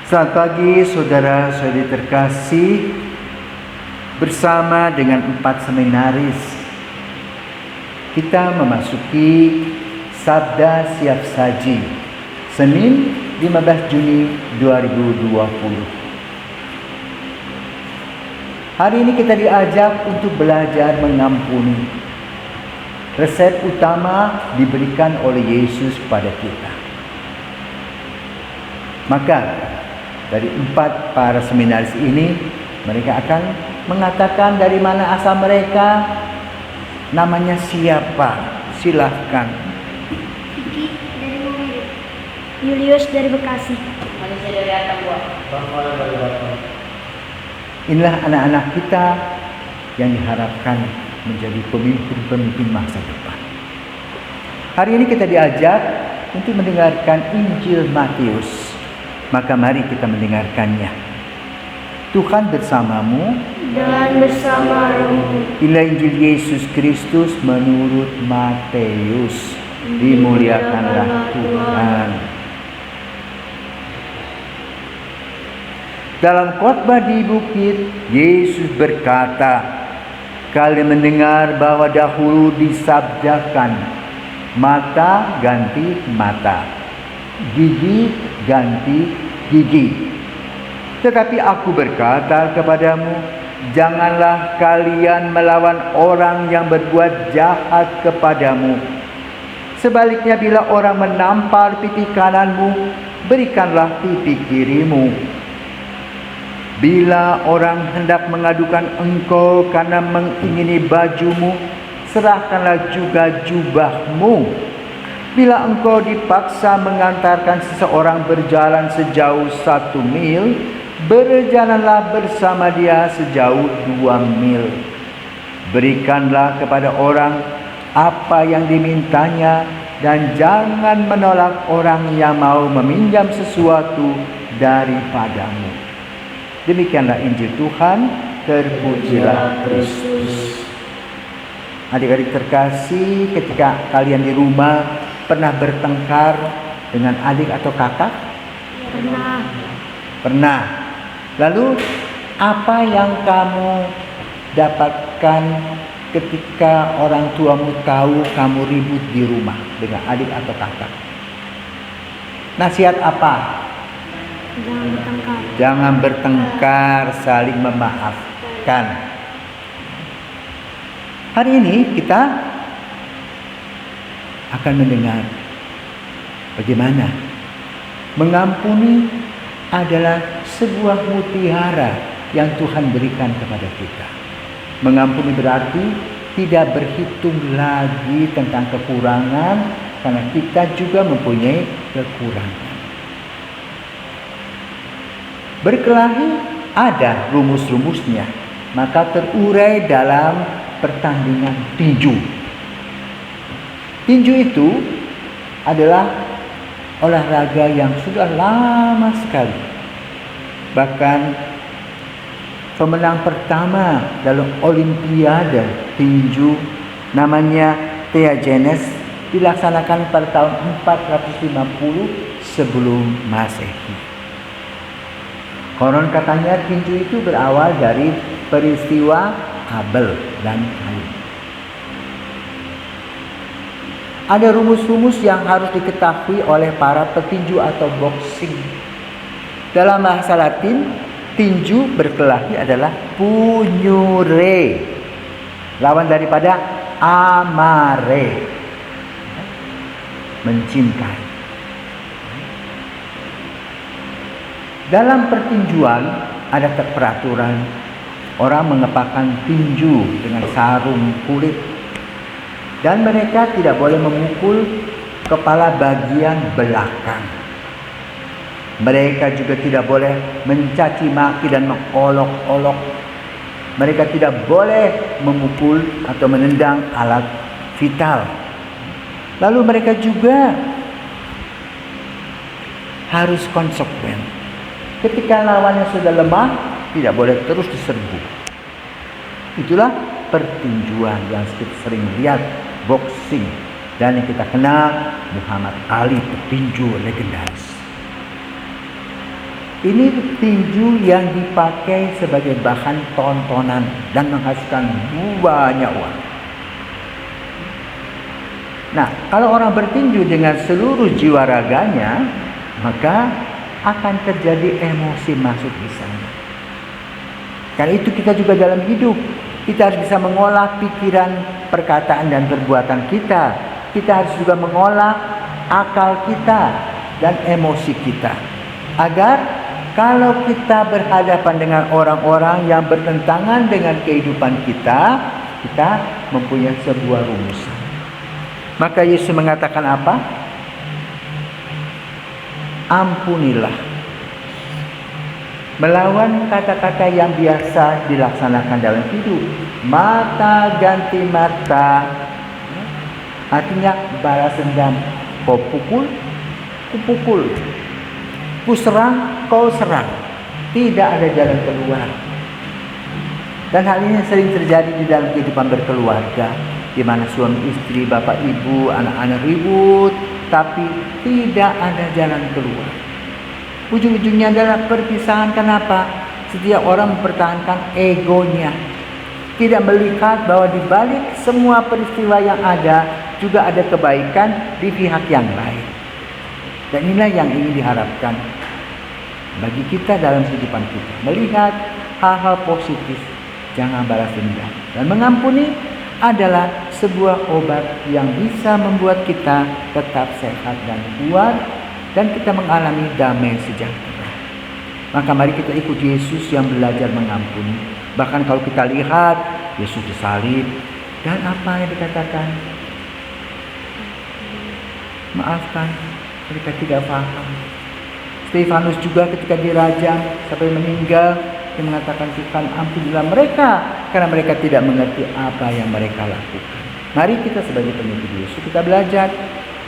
Selamat pagi saudara-saudari terkasih. Bersama dengan 4 seminaris kita memasuki Sabda Siap Saji Senin 15 Juni 2020. Hari ini kita diajak untuk belajar mengampuni. Resep utama diberikan oleh Yesus pada kita. Maka dari 4 para seminaris ini, mereka akan mengatakan dari mana asal mereka, namanya siapa. Silahkan. Vicky dari Mungil, Julius dari Bekasi, Manusia dari Atambua. Inilah anak-anak kita yang diharapkan menjadi pemimpin-pemimpin masa depan. Hari ini kita diajak untuk mendengarkan Injil Matius. Maka mari kita mendengarkannya. Tuhan bersamamu dan bersamamu. Inilah Injil Yesus Kristus menurut Matius. Dimuliakanlah Tuhan. Dalam khotbah di bukit, Yesus berkata, kalian mendengar bahwa dahulu disabdakan, mata ganti mata, gigi ganti gigi. Tetapi aku berkata kepadamu, janganlah kalian melawan orang yang berbuat jahat kepadamu. Sebaliknya, bila orang menampar pipi kananmu, berikanlah pipi kirimu. Bila orang hendak mengadukan engkau karena mengingini bajumu, serahkanlah juga jubahmu. Bila engkau dipaksa mengantarkan seseorang berjalan sejauh 1 mil, berjalanlah bersama dia sejauh 2 mil. Berikanlah kepada orang apa yang dimintanya, dan jangan menolak orang yang mau meminjam sesuatu daripadamu. Demikianlah Injil Tuhan. Terpujilah Kristus. Adik-adik terkasih, ketika kalian di rumah pernah bertengkar dengan adik atau kakak? Pernah. Lalu apa yang kamu dapatkan ketika orang tuamu tahu kamu ribut di rumah dengan adik atau kakak? Nasihat apa? Jangan bertengkar. Jangan bertengkar, saling memaafkan. Hari ini kita akan mendengar bagaimana mengampuni adalah sebuah mutiara yang Tuhan berikan kepada kita. Mengampuni berarti tidak berhitung lagi tentang kekurangan, karena kita juga mempunyai kekurangan. Berkelahi ada rumus-rumusnya, maka terurai dalam pertandingan tinju. Tinju itu adalah olahraga yang sudah lama sekali. Bahkan pemenang pertama dalam Olimpiade tinju, namanya Diogenes, dilaksanakan pada tahun 450 sebelum Masehi. Konon katanya tinju itu berawal dari peristiwa Abel dan Kain. Ada rumus-rumus yang harus diketahui oleh para petinju atau boxing. Dalam bahasa Latin, tinju berkelahi adalah punyure, lawan daripada amare, mencintai. Dalam pertinjuan ada peraturan. Orang mengepakkan tinju dengan sarung kulit, dan mereka tidak boleh memukul kepala bagian belakang. Mereka juga tidak boleh mencaci maki dan mengolok-olok. Mereka tidak boleh memukul atau menendang alat vital. Lalu mereka juga harus konsekuen. Ketika lawannya sudah lemah, tidak boleh terus diserbu. Itulah pertinjuan yang kita sering lihat, boxing. Dan yang kita kenal, Muhammad Ali, petinju legendaris. Ini tinju yang dipakai sebagai bahan tontonan dan menghasilkan banyak uang. Nah, kalau orang bertinju dengan seluruh jiwa raganya, maka akan terjadi emosi masuk di sana. Karena itu kita juga dalam hidup, kita harus bisa mengolah pikiran, perkataan, dan perbuatan kita. Kita harus juga mengolah akal kita dan emosi kita. Agar kalau kita berhadapan dengan orang-orang yang bertentangan dengan kehidupan kita, kita mempunyai sebuah rumusan. Maka Yesus mengatakan apa? Ampunilah. Melawan kata-kata yang biasa dilaksanakan dalam hidup. Mata ganti mata. Artinya balas dendam. Kau pukul, ku pukul. Ku serang, kau serang. Tidak ada jalan keluar. Dan hal ini sering terjadi di dalam kehidupan berkeluarga, di mana suami istri, bapak ibu, anak-anak ribut, tapi tidak ada jalan keluar. Ujung-ujungnya adalah perpisahan. Kenapa? Setiap orang mempertahankan egonya, tidak melihat bahwa di balik semua peristiwa yang ada juga ada kebaikan di pihak yang lain. Dan inilah yang ingin diharapkan bagi kita dalam kehidupan kita. Melihat hal-hal positif, jangan balas dendam. Dan mengampuni adalah sebuah obat yang bisa membuat kita tetap sehat dan kuat, dan kita mengalami damai sejahtera. Maka mari kita ikut Yesus yang belajar mengampuni. Bahkan kalau kita lihat Yesus disalib, dan apa yang dikatakan? Maafkan mereka tidak paham. Stefanus juga ketika dirajam sampai meninggal, dia mengatakan, Tuhan ampunilah mereka karena mereka tidak mengerti apa yang mereka lakukan. Mari kita sebagai pengikut Yesus kita belajar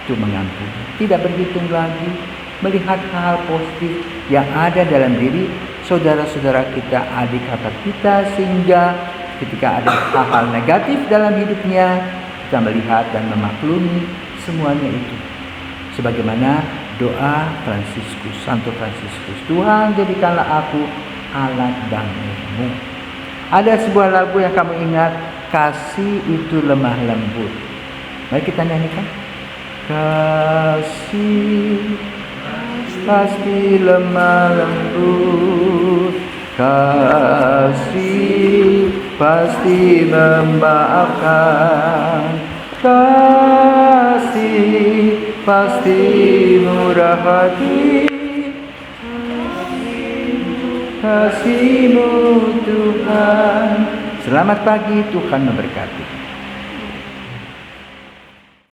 untuk mengampuni, tidak berhitung lagi, melihat hal positif yang ada dalam diri saudara-saudara kita, adik kakak kita, sehingga ketika ada hal-hal negatif dalam hidupnya, kita melihat dan memaklumi semuanya itu. Sebagaimana doa Fransiskus, Santo Fransiskus, Tuhan jadikanlah aku alat damai-Mu. Ada sebuah lagu yang kamu ingat, kasih itu lemah lembut. Mari kita nyanyikan. Kasih pasti lemah lembut, kasih pasti memaafkan, kasih pasti murah hati, kasih-Mu Tuhan. Selamat pagi, Tuhan memberkati.